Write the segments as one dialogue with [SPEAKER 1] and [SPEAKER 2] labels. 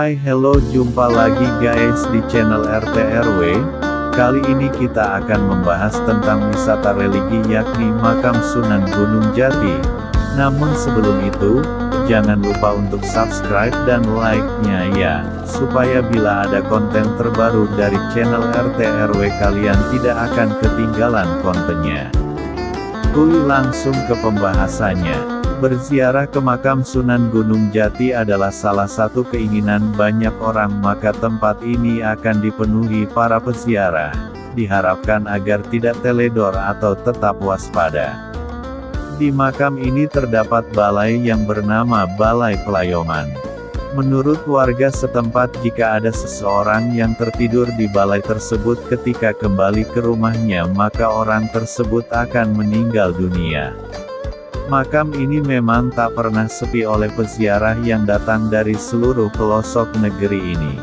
[SPEAKER 1] Hai hello, jumpa lagi guys di channel RT/RW. Kali ini kita akan membahas tentang wisata religi yakni Makam Sunan Gunung Jati. Namun sebelum itu, jangan lupa untuk subscribe dan like-nya ya, supaya bila ada konten terbaru dari channel RT/RW kalian tidak akan ketinggalan kontennya. Langsung ke pembahasannya. Berziarah ke makam Sunan Gunung Jati adalah salah satu keinginan banyak orang, maka tempat ini akan dipenuhi para peziarah. Diharapkan agar tidak teledor atau tetap waspada. Di makam ini terdapat balai yang bernama Balai Pelayoman. Menurut warga setempat, jika ada seseorang yang tertidur di balai tersebut ketika kembali ke rumahnya, maka orang tersebut akan meninggal dunia. Makam ini memang tak pernah sepi oleh peziarah yang datang dari seluruh pelosok negeri ini.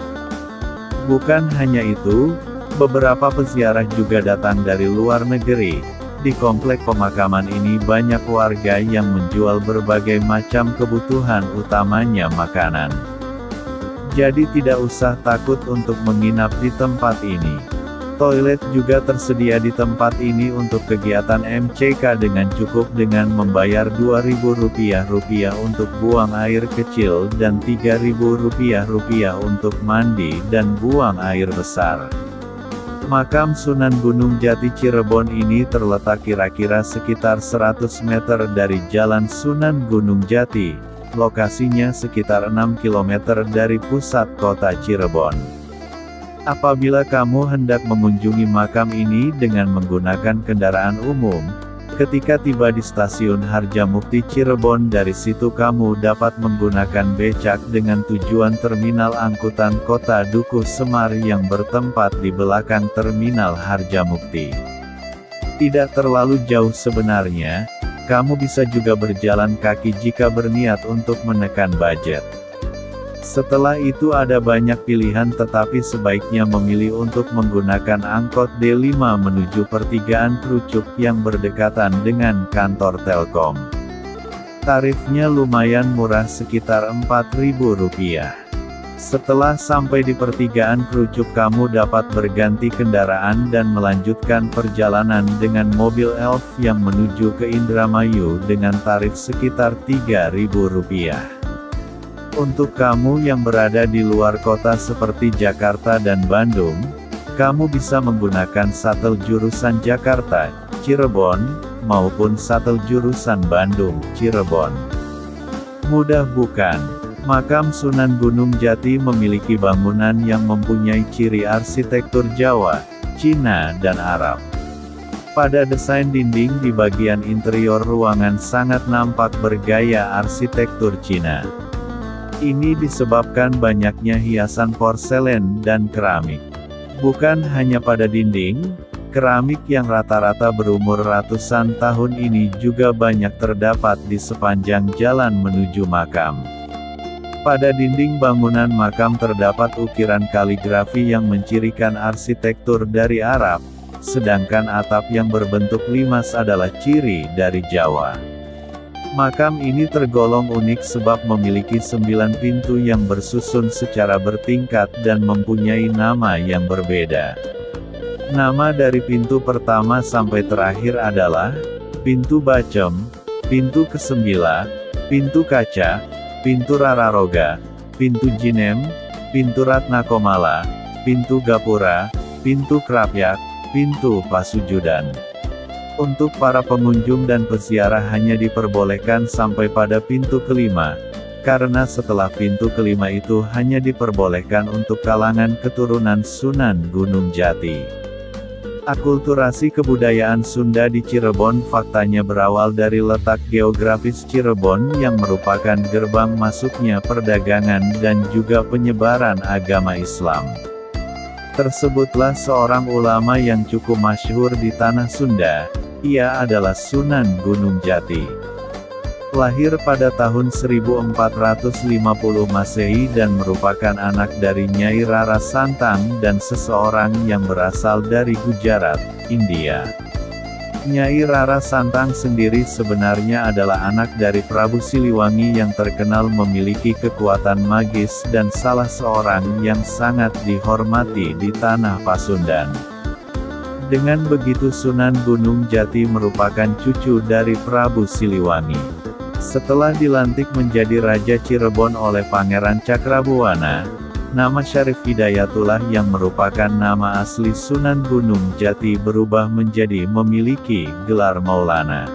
[SPEAKER 1] Bukan hanya itu, beberapa peziarah juga datang dari luar negeri. Di komplek pemakaman ini banyak warga yang menjual berbagai macam kebutuhan, utamanya makanan. Jadi tidak usah takut untuk menginap di tempat ini. Toilet juga tersedia di tempat ini untuk kegiatan MCK dengan cukup dengan membayar Rp2.000 untuk buang air kecil dan Rp3.000 untuk mandi dan buang air besar. Makam Sunan Gunung Jati Cirebon ini terletak kira-kira sekitar 100 meter dari Jalan Sunan Gunung Jati. Lokasinya sekitar 6 km dari pusat kota Cirebon. Apabila kamu hendak mengunjungi makam ini dengan menggunakan kendaraan umum, ketika tiba di stasiun Harjamukti Cirebon, dari situ kamu dapat menggunakan becak dengan tujuan terminal angkutan kota Dukuh Semar yang bertempat di belakang terminal Harjamukti. Tidak terlalu jauh sebenarnya, kamu bisa juga berjalan kaki jika berniat untuk menekan budget. Setelah itu ada banyak pilihan, tetapi sebaiknya memilih untuk menggunakan angkot D5 menuju pertigaan Krucuk yang berdekatan dengan kantor Telkom. Tarifnya lumayan murah, sekitar Rp4.000. Setelah sampai di pertigaan Krucuk, kamu dapat berganti kendaraan dan melanjutkan perjalanan dengan mobil Elf yang menuju ke Indramayu dengan tarif sekitar Rp3.000. Untuk kamu yang berada di luar kota seperti Jakarta dan Bandung, kamu bisa menggunakan shuttle jurusan Jakarta, Cirebon, maupun shuttle jurusan Bandung, Cirebon. Mudah bukan? Makam Sunan Gunung Jati memiliki bangunan yang mempunyai ciri arsitektur Jawa, Cina dan Arab. Pada desain dinding di bagian interior ruangan sangat nampak bergaya arsitektur Cina. Ini disebabkan banyaknya hiasan porselen dan keramik. Bukan hanya pada dinding, keramik yang rata-rata berumur ratusan tahun ini juga banyak terdapat di sepanjang jalan menuju makam. Pada dinding bangunan makam terdapat ukiran kaligrafi yang mencirikan arsitektur dari Arab, sedangkan atap yang berbentuk limas adalah ciri dari Jawa. Makam ini tergolong unik sebab memiliki 9 pintu yang bersusun secara bertingkat dan mempunyai nama yang berbeda. Nama dari pintu pertama sampai terakhir adalah Pintu Bacem, Pintu ke-9, Pintu Kaca, Pintu Rararoga, Pintu Jinem, Pintu Ratnakomala, Pintu Gapura, Pintu Krapyak, Pintu Pasujudan. Untuk para pengunjung dan peziarah hanya diperbolehkan sampai pada pintu kelima, karena setelah pintu kelima itu hanya diperbolehkan untuk kalangan keturunan Sunan Gunung Jati. Akulturasi kebudayaan Sunda di Cirebon faktanya berawal dari letak geografis Cirebon yang merupakan gerbang masuknya perdagangan dan juga penyebaran agama Islam. Tersebutlah seorang ulama yang cukup masyhur di tanah Sunda. Ia adalah Sunan Gunung Jati. Lahir pada tahun 1450 Masehi dan merupakan anak dari Nyai Rara Santang dan seseorang yang berasal dari Gujarat, India. Nyai Rara Santang sendiri sebenarnya adalah anak dari Prabu Siliwangi yang terkenal memiliki kekuatan magis dan salah seorang yang sangat dihormati di tanah Pasundan. Dengan begitu Sunan Gunung Jati merupakan cucu dari Prabu Siliwangi. Setelah dilantik menjadi Raja Cirebon oleh Pangeran Cakrabuana, nama Syarif Hidayatullah yang merupakan nama asli Sunan Gunung Jati berubah menjadi memiliki gelar Maulana.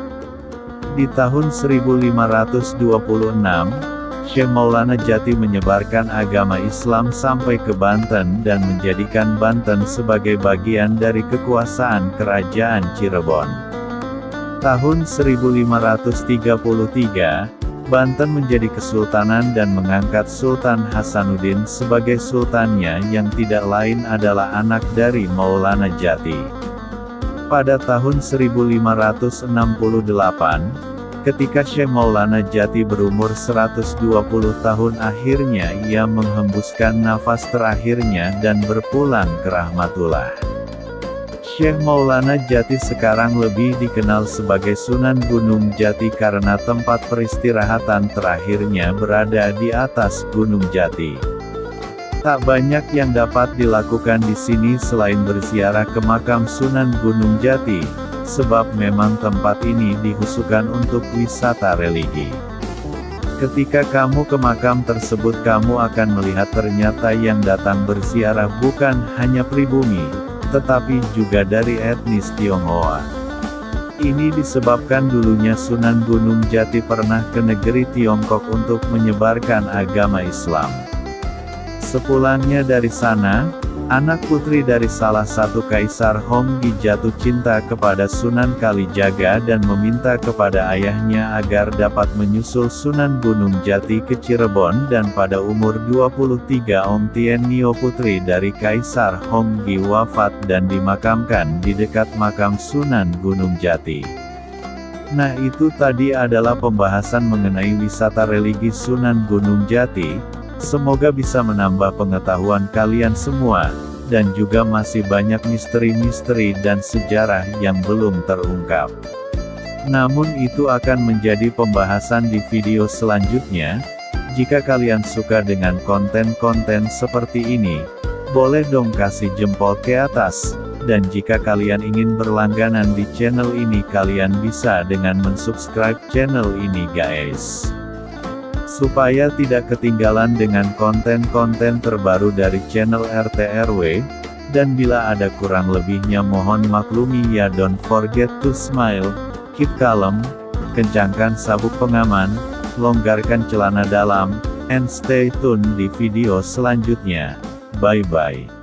[SPEAKER 1] Di tahun 1526, Syekh Maulana Jati menyebarkan agama Islam sampai ke Banten dan menjadikan Banten sebagai bagian dari kekuasaan Kerajaan Cirebon. Tahun 1533, Banten menjadi kesultanan dan mengangkat Sultan Hasanuddin sebagai sultannya yang tidak lain adalah anak dari Maulana Jati. Pada tahun 1568, ketika Syekh Maulana Jati berumur 120 tahun akhirnya ia menghembuskan nafas terakhirnya dan berpulang ke rahmatullah. Syekh Maulana Jati sekarang lebih dikenal sebagai Sunan Gunung Jati karena tempat peristirahatan terakhirnya berada di atas Gunung Jati. Tak banyak yang dapat dilakukan di sini selain berziarah ke makam Sunan Gunung Jati, sebab memang tempat ini dikhususkan untuk wisata religi. Ketika kamu ke makam tersebut kamu akan melihat ternyata yang datang berziarah bukan hanya pribumi, tetapi juga dari etnis Tionghoa. Ini disebabkan dulunya Sunan Gunung Jati pernah ke negeri Tiongkok untuk menyebarkan agama Islam. Sepulangnya dari sana, anak putri dari salah satu kaisar Honggi jatuh cinta kepada Sunan Kalijaga dan meminta kepada ayahnya agar dapat menyusul Sunan Gunung Jati ke Cirebon dan pada umur 23 Om Tien Nio putri dari Kaisar Honggi wafat dan dimakamkan di dekat makam Sunan Gunung Jati. Nah itu tadi adalah pembahasan mengenai wisata religi Sunan Gunung Jati. Semoga bisa menambah pengetahuan kalian semua, dan juga masih banyak misteri-misteri dan sejarah yang belum terungkap. Namun itu akan menjadi pembahasan di video selanjutnya. Jika kalian suka dengan konten-konten seperti ini, boleh dong kasih jempol ke atas. Dan jika kalian ingin berlangganan di channel ini kalian bisa dengan mensubscribe channel ini guys. Supaya tidak ketinggalan dengan konten-konten terbaru dari channel RT/RW, dan bila ada kurang lebihnya mohon maklumi ya. Don't forget to smile, keep calm, kencangkan sabuk pengaman, longgarkan celana dalam, and stay tune di video selanjutnya. Bye bye.